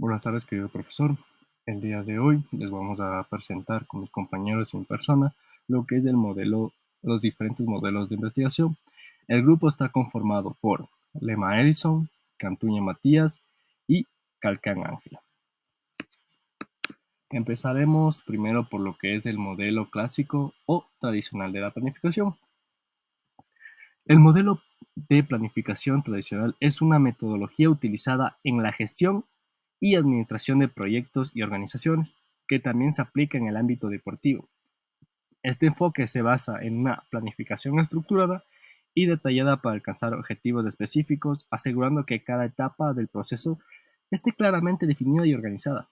Buenas tardes, querido profesor. El día de hoy les vamos a presentar con mis compañeros en persona lo que es los diferentes modelos de investigación. El grupo está conformado por Lema Edison, Cantuña Matías y Calcán Ángel. Empezaremos primero por lo que es el modelo clásico o tradicional de la planificación. El modelo de planificación tradicional es una metodología utilizada en la gestión y administración de proyectos y organizaciones, que también se aplica en el ámbito deportivo. Este enfoque se basa en una planificación estructurada y detallada para alcanzar objetivos específicos, asegurando que cada etapa del proceso esté claramente definida y organizada.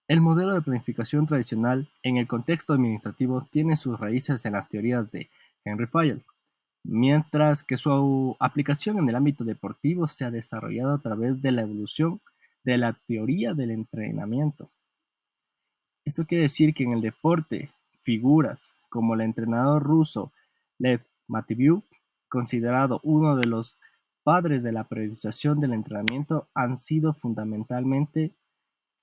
El modelo de planificación tradicional en el contexto administrativo tiene sus raíces en las teorías de Henry Fayol, mientras que su aplicación en el ámbito deportivo se ha desarrollado a través de la evolución de la teoría del entrenamiento. Esto quiere decir que en el deporte, figuras como el entrenador ruso Lev Matviyev, considerado uno de los padres de la periodización del entrenamiento, han sido fundamentalmente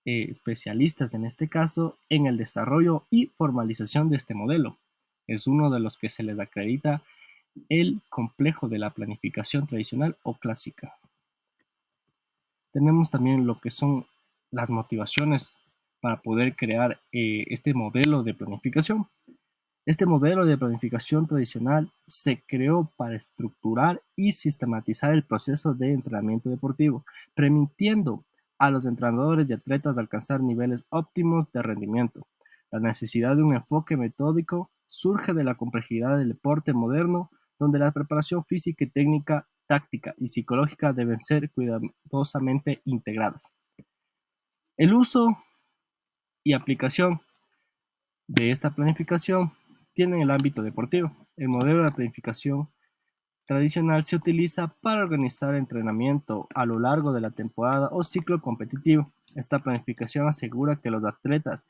especialistas en este caso en el desarrollo y formalización de este modelo. Es uno de los que se les acredita el complejo de la planificación tradicional o clásica. Tenemos también lo que son las motivaciones para poder crear este modelo de planificación. Este modelo de planificación tradicional se creó para estructurar y sistematizar el proceso de entrenamiento deportivo, permitiendo a los entrenadores y atletas alcanzar niveles óptimos de rendimiento. La necesidad de un enfoque metódico surge de la complejidad del deporte moderno, donde la preparación física y técnica, táctica y psicológica deben ser cuidadosamente integradas. El uso y aplicación de esta planificación tiene en el ámbito deportivo. El modelo de planificación tradicional se utiliza para organizar entrenamiento a lo largo de la temporada o ciclo competitivo. Esta planificación asegura que los atletas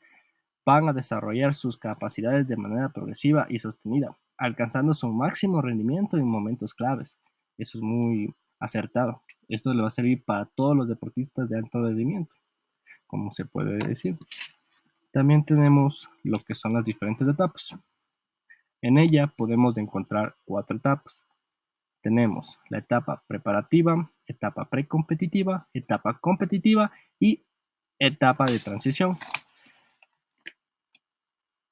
van a desarrollar sus capacidades de manera progresiva y sostenida, alcanzando su máximo rendimiento en momentos claves. Eso es muy acertado. Esto le va a servir para todos los deportistas de alto rendimiento, como se puede decir. También tenemos lo que son las diferentes etapas. En ella podemos encontrar 4 etapas. Tenemos la etapa preparativa, etapa precompetitiva, etapa competitiva y etapa de transición.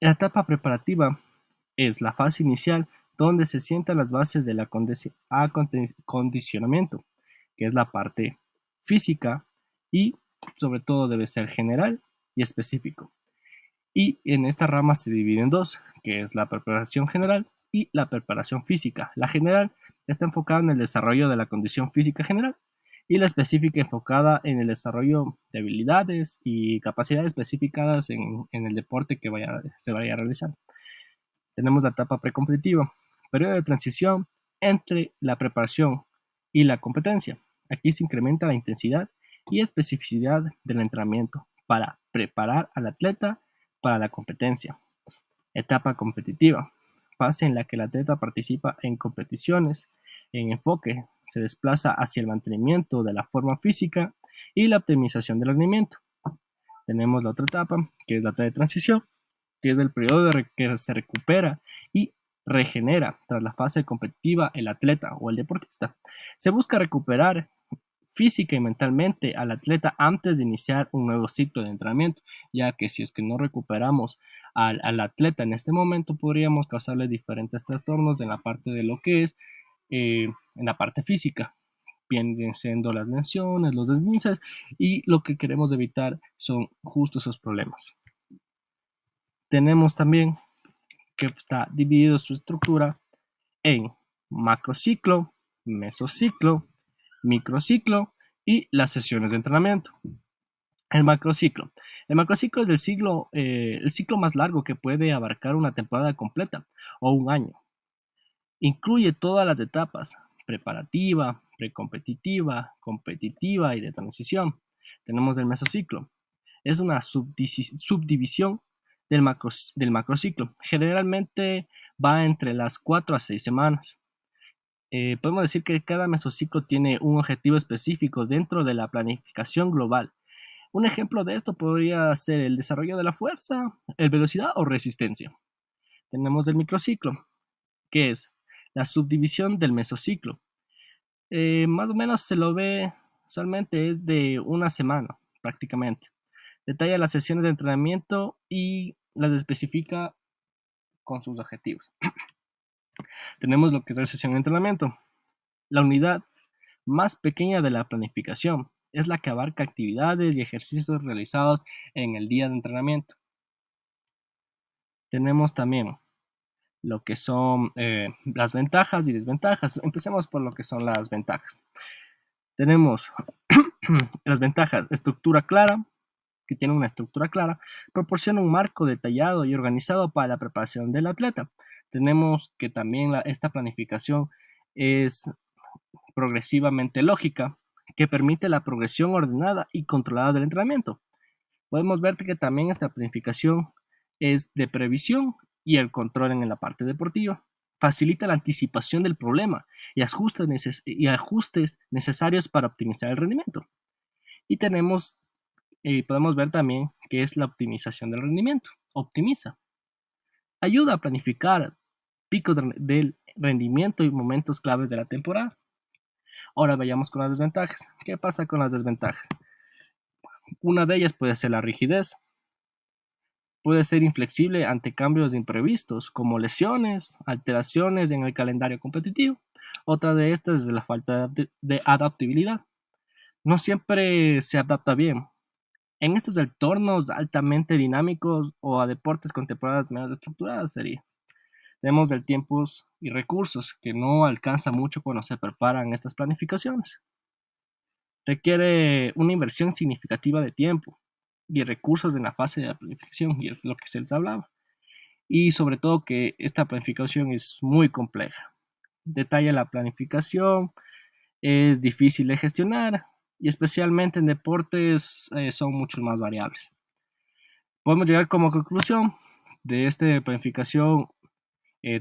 La etapa preparativa es la fase inicial donde se sientan las bases del acondicionamiento, que es la parte física y sobre todo debe ser general y específico. Y en esta rama se divide en dos, que es la preparación general y la preparación física. La general está enfocada en el desarrollo de la condición física general y la específica enfocada en el desarrollo de habilidades y capacidades especificadas en el deporte que se vaya a realizar. Tenemos la etapa precompetitiva, periodo de transición entre la preparación y la competencia. Aquí se incrementa la intensidad y especificidad del entrenamiento para preparar al atleta para la competencia. Etapa competitiva, fase en la que el atleta participa en competiciones. En enfoque, se desplaza hacia el mantenimiento de la forma física y la optimización del rendimiento. Tenemos la otra etapa, que es la etapa de transición, que es el periodo que se recupera y regenera tras la fase competitiva el atleta o el deportista. Se busca recuperar física y mentalmente al atleta antes de iniciar un nuevo ciclo de entrenamiento, ya que si es que no recuperamos al atleta en este momento, podríamos causarle diferentes trastornos en la parte de lo que es en la parte física. Vienen siendo las lesiones, los desguinces, y lo que queremos evitar son justo esos problemas. Tenemos también que está dividido su estructura en macrociclo, mesociclo, microciclo y las sesiones de entrenamiento. El macrociclo. El macrociclo es el ciclo más largo que puede abarcar una temporada completa o un año. Incluye todas las etapas: preparativa, precompetitiva, competitiva y de transición. Tenemos el mesociclo. Es una subdivisión del macrociclo. Generalmente va entre las 4 a 6 semanas. Podemos decir que cada mesociclo tiene un objetivo específico dentro de la planificación global. Un ejemplo de esto podría ser el desarrollo de la fuerza, el velocidad o resistencia. Tenemos el microciclo, que es la subdivisión del mesociclo. Más o menos se lo ve, usualmente es de una semana, prácticamente. Detalla las sesiones de entrenamiento y las especifica con sus objetivos. Tenemos lo que es la sesión de entrenamiento. La unidad más pequeña de la planificación es la que abarca actividades y ejercicios realizados en el día de entrenamiento. Tenemos también lo que son las ventajas y desventajas. Empecemos por lo que son las ventajas. Tenemos las ventajas, estructura clara, que tiene una estructura clara, proporciona un marco detallado y organizado para la preparación del atleta. Tenemos que también esta planificación es progresivamente lógica, que permite la progresión ordenada y controlada del entrenamiento. Podemos ver que también esta planificación es de previsión y el control en la parte deportiva. Facilita la anticipación del problema y ajustes necesarios para optimizar el rendimiento. Y podemos ver también que es la optimización del rendimiento. Optimiza. Ayuda a planificar picos del rendimiento y momentos claves de la temporada. Ahora vayamos con las desventajas. ¿Qué pasa con las desventajas? Una de ellas puede ser la rigidez. Puede ser inflexible ante cambios imprevistos, como lesiones, alteraciones en el calendario competitivo. Otra de estas es la falta de adaptabilidad. No siempre se adapta bien. En estos entornos altamente dinámicos o a deportes con temporadas menos estructuradas sería. Tenemos el tiempos y recursos que no alcanza mucho cuando se preparan estas planificaciones. Requiere una inversión significativa de tiempo y recursos en la fase de la planificación, y es lo que se les hablaba. Y sobre todo que esta planificación es muy compleja. Detalla la planificación, es difícil de gestionar y especialmente en deportes son mucho más variables. Podemos llegar como conclusión de esta planificación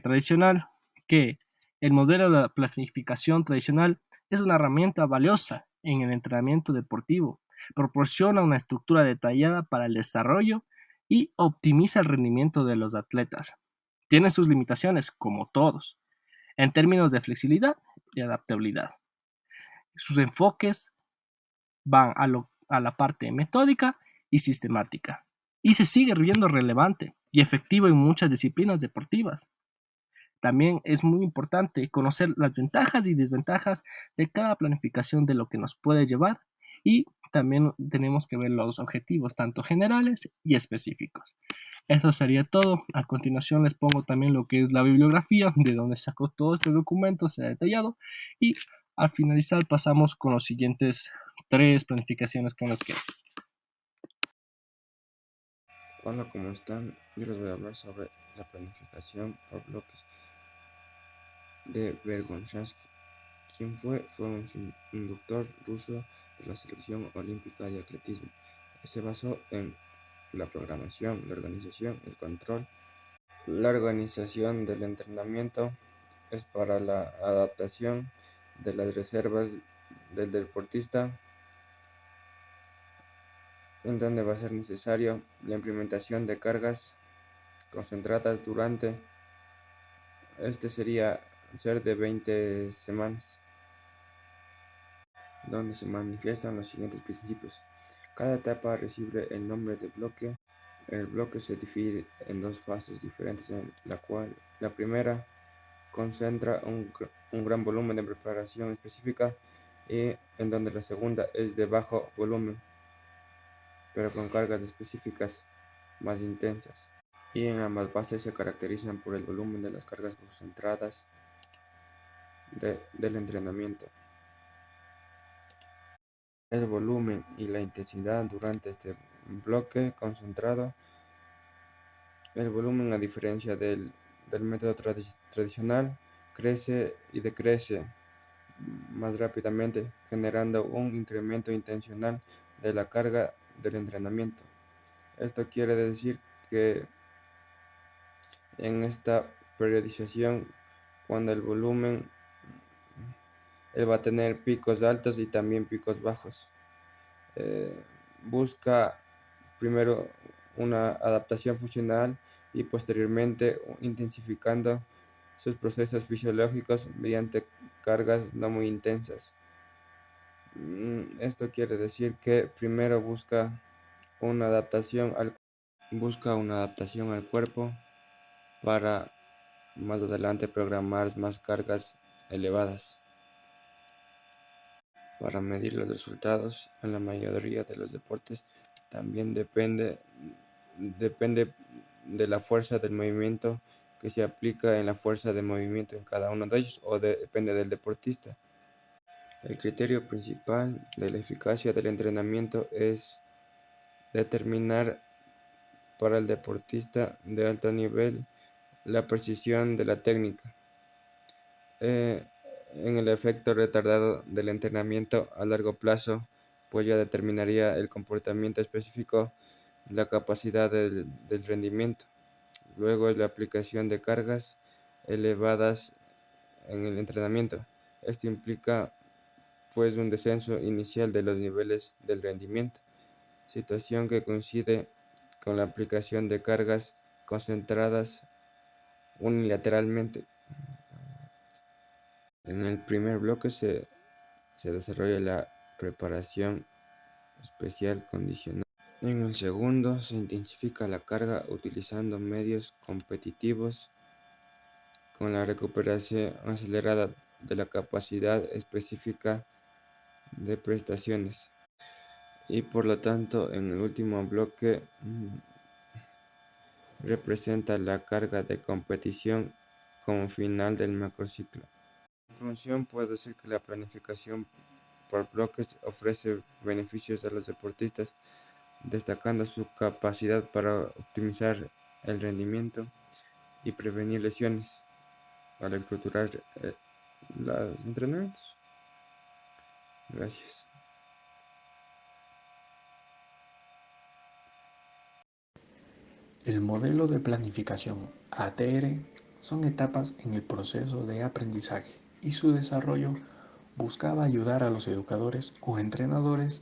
tradicional que el modelo de la planificación tradicional es una herramienta valiosa en el entrenamiento deportivo. Proporciona una estructura detallada para el desarrollo y optimiza el rendimiento de los atletas. Tiene sus limitaciones, como todos, en términos de flexibilidad y adaptabilidad. Sus enfoques van a la parte metódica y sistemática, y se sigue viendo relevante y efectivo en muchas disciplinas deportivas. También es muy importante conocer las ventajas y desventajas de cada planificación de lo que nos puede llevar, y también tenemos que ver los objetivos tanto generales y específicos. Eso sería todo. A continuación les pongo también lo que es la bibliografía de donde sacó todo este documento, se ha detallado, y al finalizar pasamos con los siguientes tres planificaciones que nos quedan. Hola, ¿cómo están? Yo les voy a hablar sobre la planificación por bloques de Verkhoshansky. ¿Quién fue? Fue un inductor ruso de la selección olímpica de atletismo. Se basó en la programación, la organización, el control. La organización del entrenamiento es para la adaptación de las reservas del deportista, en donde va a ser necesario la implementación de cargas concentradas durante. Este sería ser de 20 semanas, donde se manifiestan los siguientes principios. Cada etapa recibe el nombre de bloque. El bloque se divide en dos fases diferentes, en la cual la primera concentra un gran volumen de preparación específica, y en donde la segunda es de bajo volumen, pero con cargas específicas más intensas. Y en ambas fases se caracterizan por el volumen de las cargas concentradas del entrenamiento. El volumen y la intensidad durante este bloque concentrado. El volumen, a diferencia del método tradicional, crece y decrece más rápidamente, generando un incremento intencional de la carga del entrenamiento. Esto quiere decir que en esta periodización, cuando el volumen él va a tener picos altos y también picos bajos. Busca primero una adaptación funcional y posteriormente intensificando sus procesos fisiológicos mediante cargas no muy intensas. Esto quiere decir que primero una adaptación al cuerpo para más adelante programar más cargas elevadas. Para medir los resultados en la mayoría de los deportes también depende de la fuerza del movimiento que se aplica en la fuerza de movimiento en cada uno de ellos o depende del deportista. El criterio principal de la eficacia del entrenamiento es determinar para el deportista de alto nivel la precisión de la técnica. En el efecto retardado del entrenamiento a largo plazo, pues ya determinaría el comportamiento específico, la capacidad del rendimiento. Luego es la aplicación de cargas elevadas en el entrenamiento. Esto implica pues un descenso inicial de los niveles del rendimiento, situación que coincide con la aplicación de cargas concentradas unilateralmente. En el primer bloque se desarrolla la preparación especial condicional. En el segundo se intensifica la carga utilizando medios competitivos con la recuperación acelerada de la capacidad específica de prestaciones. Y por lo tanto, en el último bloque representa la carga de competición como final del macrociclo. En conclusión, puedo decir que la planificación por bloques ofrece beneficios a los deportistas, destacando su capacidad para optimizar el rendimiento y prevenir lesiones al estructurar los entrenamientos. Gracias. El modelo de planificación ATR son etapas en el proceso de aprendizaje y su desarrollo buscaba ayudar a los educadores o entrenadores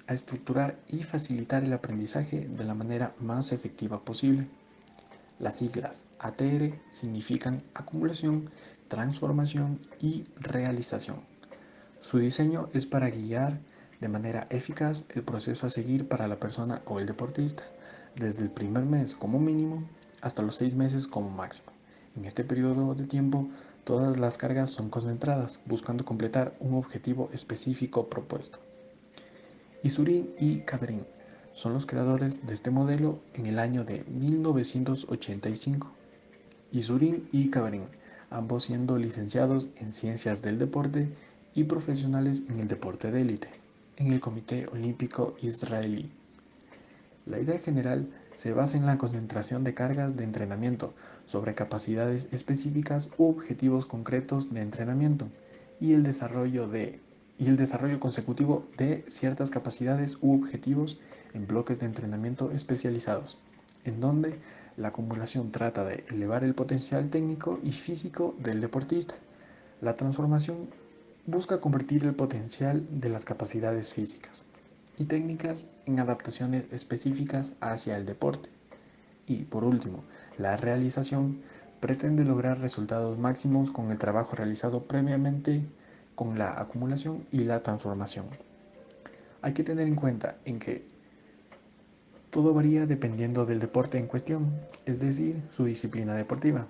a estructurar y facilitar el aprendizaje de la manera más efectiva posible. Las siglas ATR significan acumulación, transformación y realización. Su diseño es para guiar de manera eficaz el proceso a seguir para la persona o el deportista, desde el primer mes como mínimo hasta los 6 meses como máximo. En este periodo de tiempo, todas las cargas son concentradas, buscando completar un objetivo específico propuesto. Isurin y Cabrin son los creadores de este modelo en el año de 1985. Isurin y Cabrin, ambos siendo licenciados en Ciencias del Deporte y profesionales en el deporte de élite, en el Comité Olímpico Israelí. La idea general se basa en la concentración de cargas de entrenamiento sobre capacidades específicas u objetivos concretos de entrenamiento y el desarrollo consecutivo de ciertas capacidades u objetivos en bloques de entrenamiento especializados, en donde la acumulación trata de elevar el potencial técnico y físico del deportista. La transformación busca convertir el potencial de las capacidades físicas y técnicas en adaptaciones específicas hacia el deporte. Y por último, la realización pretende lograr resultados máximos con el trabajo realizado previamente con la acumulación y la transformación. Hay que tener en cuenta en que todo varía dependiendo del deporte en cuestión, es decir, su disciplina deportiva.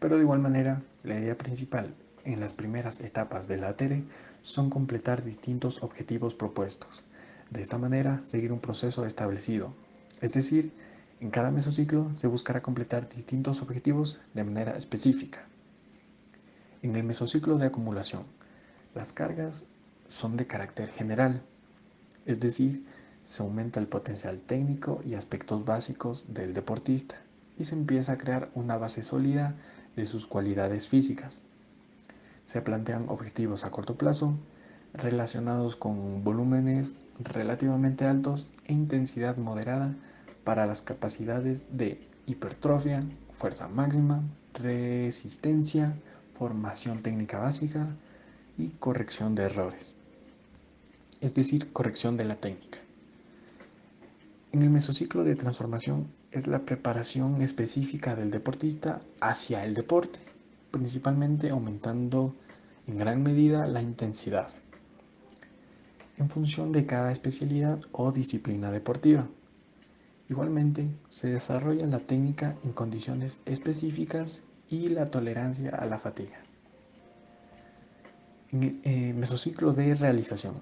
Pero de igual manera, la idea principal en las primeras etapas de la ATERE son completar distintos objetivos propuestos. De esta manera, seguir un proceso establecido. Es decir, en cada mesociclo se buscará completar distintos objetivos de manera específica. En el mesociclo de acumulación, las cargas son de carácter general, es decir, se aumenta el potencial técnico y aspectos básicos del deportista y se empieza a crear una base sólida de sus cualidades físicas. Se plantean objetivos a corto plazo relacionados con volúmenes relativamente altos e intensidad moderada para las capacidades de hipertrofia, fuerza máxima, resistencia, formación técnica básica y corrección de errores, es decir, corrección de la técnica. En el mesociclo de transformación es la preparación específica del deportista hacia el deporte, principalmente aumentando en gran medida la intensidad, en función de cada especialidad o disciplina deportiva. Igualmente, se desarrolla la técnica en condiciones específicas y la tolerancia a la fatiga. En el mesociclo de realización.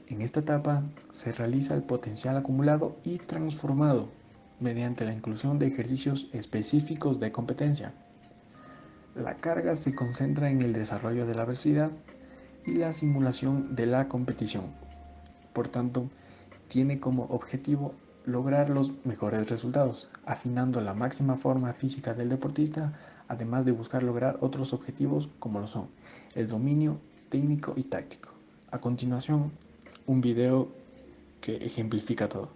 En esta etapa se realiza el potencial acumulado y transformado mediante la inclusión de ejercicios específicos de competencia. La carga se concentra en el desarrollo de la velocidad y la simulación de la competición. Por tanto, tiene como objetivo lograr los mejores resultados, afinando la máxima forma física del deportista, además de buscar lograr otros objetivos como lo son el dominio técnico y táctico. A continuación, un video que ejemplifica todo.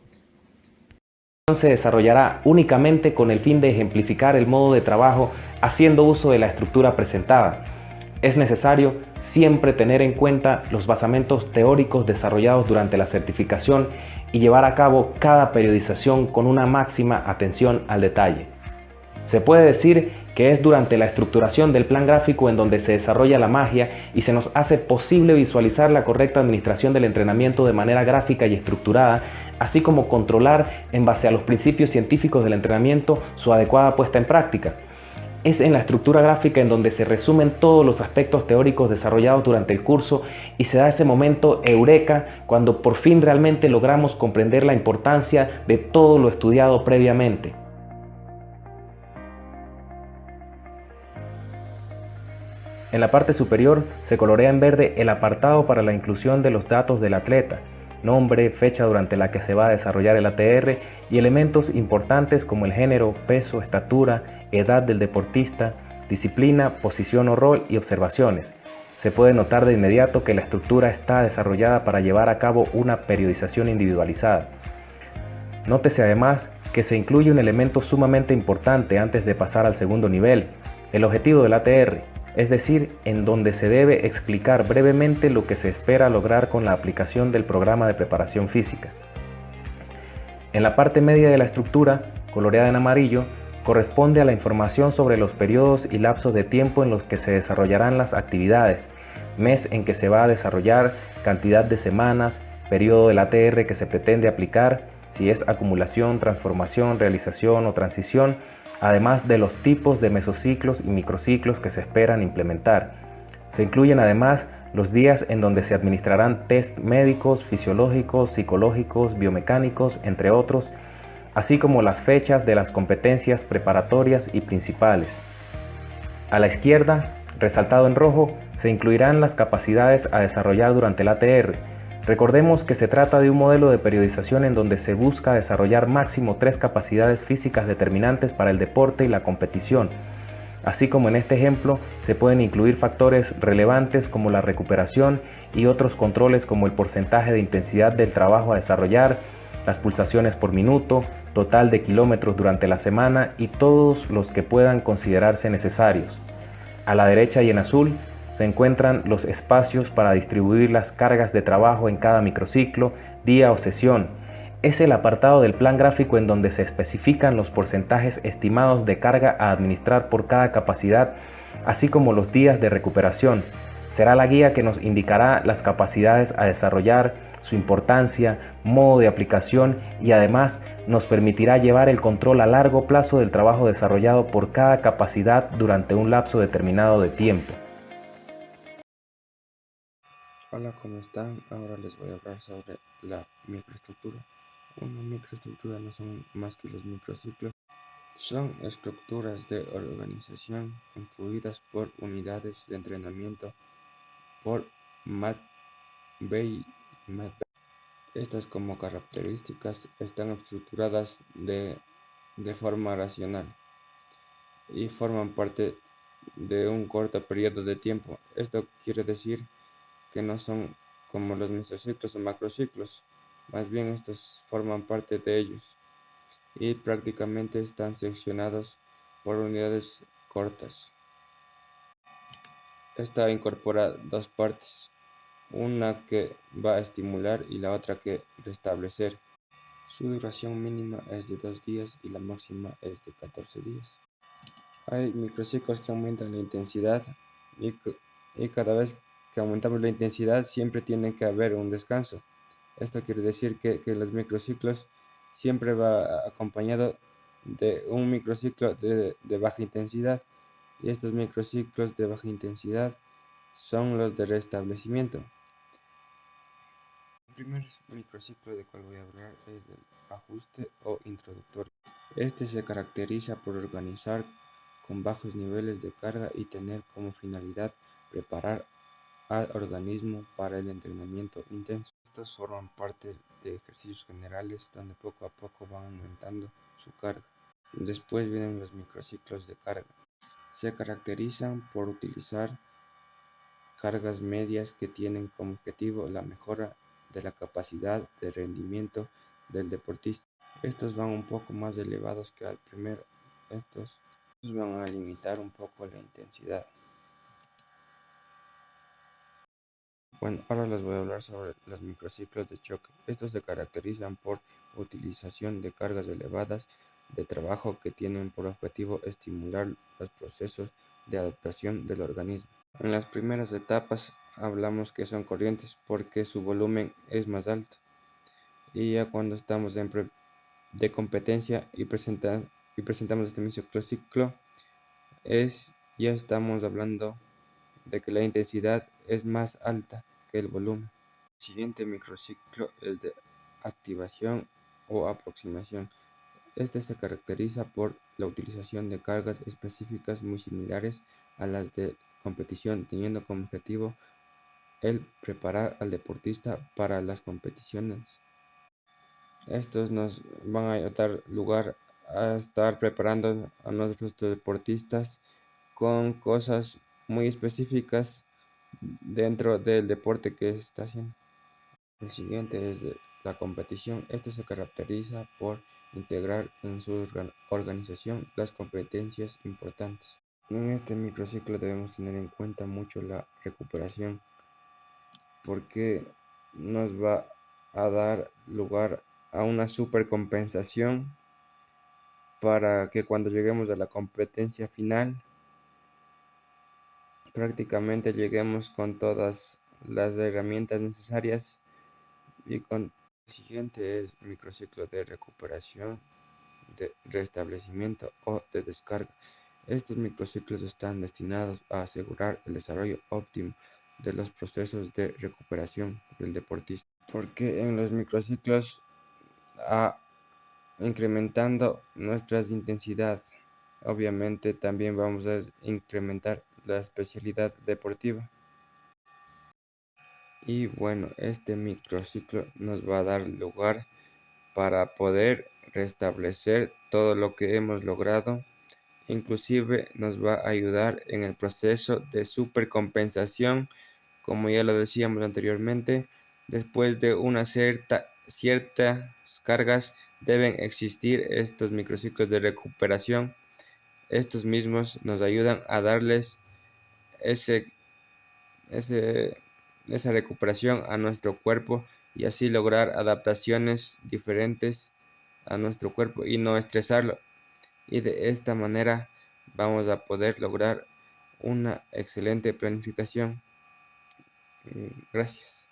Se desarrollará únicamente con el fin de ejemplificar el modo de trabajo haciendo uso de la estructura presentada. Es necesario siempre tener en cuenta los basamentos teóricos desarrollados durante la certificación y llevar a cabo cada periodización con una máxima atención al detalle. Se puede decir que es durante la estructuración del plan gráfico en donde se desarrolla la magia y se nos hace posible visualizar la correcta administración del entrenamiento de manera gráfica y estructurada, así como controlar, en base a los principios científicos del entrenamiento, su adecuada puesta en práctica. Es en la estructura gráfica en donde se resumen todos los aspectos teóricos desarrollados durante el curso y se da ese momento eureka cuando por fin realmente logramos comprender la importancia de todo lo estudiado previamente. En la parte superior se colorea en verde el apartado para la inclusión de los datos del atleta, nombre, fecha durante la que se va a desarrollar el ATR y elementos importantes como el género, peso, estatura, edad del deportista, disciplina, posición o rol y observaciones. Se puede notar de inmediato que la estructura está desarrollada para llevar a cabo una periodización individualizada. Nótese además que se incluye un elemento sumamente importante antes de pasar al segundo nivel, el objetivo del ATR. Es decir, en donde se debe explicar brevemente lo que se espera lograr con la aplicación del programa de preparación física. En la parte media de la estructura, coloreada en amarillo, corresponde a la información sobre los periodos y lapsos de tiempo en los que se desarrollarán las actividades, mes en que se va a desarrollar, cantidad de semanas, periodo del ATR que se pretende aplicar, si es acumulación, transformación, realización o transición, además de los tipos de mesociclos y microciclos que se esperan implementar. Se incluyen además los días en donde se administrarán test médicos, fisiológicos, psicológicos, biomecánicos, entre otros, así como las fechas de las competencias preparatorias y principales. A la izquierda, resaltado en rojo, se incluirán las capacidades a desarrollar durante el ATR. Recordemos que se trata de un modelo de periodización en donde se busca desarrollar máximo 3 capacidades físicas determinantes para el deporte y la competición. Así como en este ejemplo, se pueden incluir factores relevantes como la recuperación y otros controles como el porcentaje de intensidad del trabajo a desarrollar, las pulsaciones por minuto, total de kilómetros durante la semana y todos los que puedan considerarse necesarios. A la derecha y en azul, se encuentran los espacios para distribuir las cargas de trabajo en cada microciclo, día o sesión. Es el apartado del plan gráfico en donde se especifican los porcentajes estimados de carga a administrar por cada capacidad, así como los días de recuperación. Será la guía que nos indicará las capacidades a desarrollar, su importancia, modo de aplicación y además nos permitirá llevar el control a largo plazo del trabajo desarrollado por cada capacidad durante un lapso determinado de tiempo. Hola, ¿cómo están? Ahora les voy a hablar sobre la microestructura. Una microestructura no son más que los microciclos. Son estructuras de organización construidas por unidades de entrenamiento por McVeigh. Estas como características están estructuradas de forma racional y forman parte de un corto periodo de tiempo. Esto quiere decir que no son como los mesociclos o macrociclos, más bien estos forman parte de ellos y prácticamente están seccionados por unidades cortas. Esta incorpora dos partes, una que va a estimular y la otra que restablecer. Su duración mínima es de 2 días y la máxima es de 14 días. Hay microciclos que aumentan la intensidad y cada vez que aumentamos la intensidad siempre tiene que haber un descanso. Esto quiere decir que los microciclos siempre va acompañado de un microciclo de baja intensidad, y estos microciclos de baja intensidad son los de restablecimiento. El primer microciclo del cual voy a hablar es el ajuste o introductorio. Este se caracteriza por organizar con bajos niveles de carga y tener como finalidad preparar al organismo para el entrenamiento intenso. Estos forman parte de ejercicios generales donde poco a poco van aumentando su carga. Después vienen los microciclos de carga. Se caracterizan por utilizar cargas medias que tienen como objetivo la mejora de la capacidad de rendimiento del deportista. Estos van un poco más elevados que al primero. Estos van a limitar un poco la intensidad. Bueno, ahora les voy a hablar sobre los microciclos de choque. Estos se caracterizan por utilización de cargas elevadas de trabajo que tienen por objetivo estimular los procesos de adaptación del organismo. En las primeras etapas hablamos que son corrientes porque su volumen es más alto, y ya cuando estamos de competencia y presentamos este microciclo ya estamos hablando de que la intensidad es más alta que el volumen. El siguiente microciclo es de activación o aproximación. Este se caracteriza por la utilización de cargas específicas muy similares a las de competición, teniendo como objetivo el preparar al deportista para las competiciones. Estos nos van a dar lugar a estar preparando a nuestros deportistas con cosas muy específicas dentro del deporte que está haciendo. El siguiente es de la competición. Este se caracteriza por integrar en su organización las competencias importantes. En este microciclo debemos tener en cuenta mucho la recuperación, porque nos va a dar lugar a una supercompensación para que cuando lleguemos a la competencia final prácticamente lleguemos con todas las herramientas necesarias. Y el siguiente es microciclo de recuperación, de restablecimiento o de descarga. Estos microciclos están destinados a asegurar el desarrollo óptimo de los procesos de recuperación del deportista, porque en los microciclos incrementando nuestra intensidad, obviamente también vamos a incrementar la especialidad deportiva. Y bueno, este microciclo nos va a dar lugar para poder restablecer todo lo que hemos logrado. Inclusive nos va a ayudar en el proceso de supercompensación, como ya lo decíamos anteriormente. Después de una ciertas cargas deben existir estos microciclos de recuperación. Estos mismos nos ayudan a darles esa recuperación a nuestro cuerpo y así lograr adaptaciones diferentes a nuestro cuerpo y no estresarlo. Y de esta manera vamos a poder lograr una excelente planificación. Gracias.